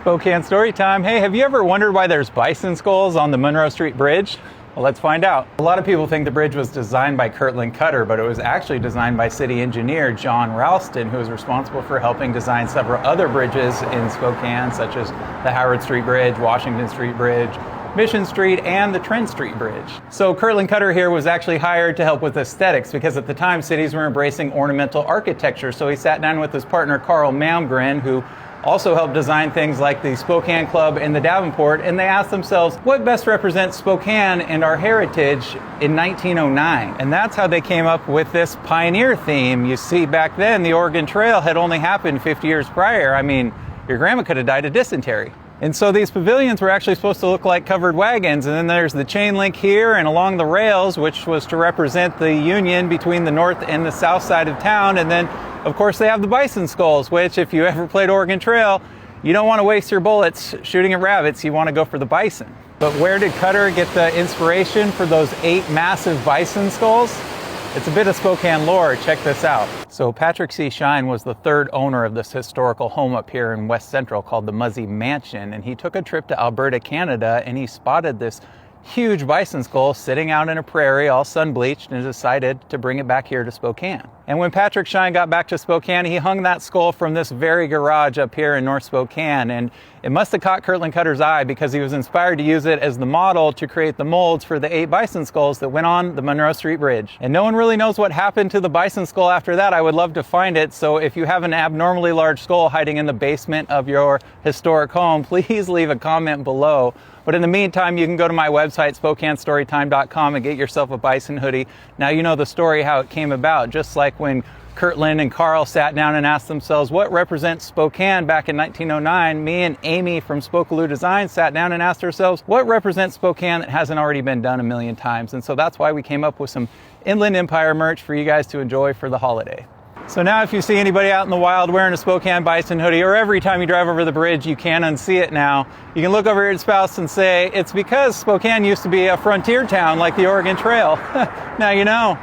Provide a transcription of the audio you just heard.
Spokane Storytime. Hey, have you ever wondered why there's bison skulls on the Monroe Street Bridge? Well, let's find out. A lot of people think the bridge was designed by Kirtland Cutter, but it was actually designed by city engineer John Ralston, who is responsible for helping design several other bridges in Spokane, such as the Howard Street Bridge, Washington Street Bridge, Mission Street, and the Trent Street Bridge. So Kirtland Cutter here was actually hired to help with aesthetics because at the time cities were embracing ornamental architecture. So he sat down with his partner Carl Malmgren, who also helped design things like the Spokane Club and the Davenport, and they asked themselves, what best represents Spokane and our heritage in 1909? And that's how they came up with this pioneer theme. You see, back then, the Oregon Trail had only happened 50 years prior. I mean, your grandma could have died of dysentery. And so these pavilions were actually supposed to look like covered wagons, and then there's the chain link here and along the rails, which was to represent the union between the north and the south side of town. And then of course, they have the bison skulls, which if you ever played Oregon Trail, you don't want to waste your bullets shooting at rabbits. You want to go for the bison. But where did Cutter get the inspiration for those 8 massive bison skulls? It's a bit of Spokane lore. Check this out. So Patrick C. Shine was the 3rd owner of this historical home up here in West Central called the Muzzy Mansion. And he took a trip to Alberta, Canada, and he spotted this huge bison skull sitting out in a prairie all sun-bleached and decided to bring it back here to Spokane. And when Patrick Shine got back to Spokane, he hung that skull from this very garage up here in North Spokane, and it must have caught Kirtland Cutter's eye because he was inspired to use it as the model to create the molds for the 8 bison skulls that went on the Monroe Street Bridge. And no one really knows what happened to the bison skull after that. I would love to find it, so if you have an abnormally large skull hiding in the basement of your historic home, please leave a comment below. But in the meantime, you can go to my website, SpokaneStorytime.com, and get yourself a bison hoodie. Now you know the story, how it came about, just like when Kirtland and Carl sat down and asked themselves, what represents Spokane back in 1909? Me and Amy from Spokaloo Design sat down and asked ourselves, what represents Spokane that hasn't already been done a million times? And so that's why we came up with some Inland Empire merch for you guys to enjoy for the holiday. So now if you see anybody out in the wild wearing a Spokane bison hoodie, or every time you drive over the bridge, you can unsee it now, you can look over at your spouse and say, it's because Spokane used to be a frontier town like the Oregon Trail. Now you know.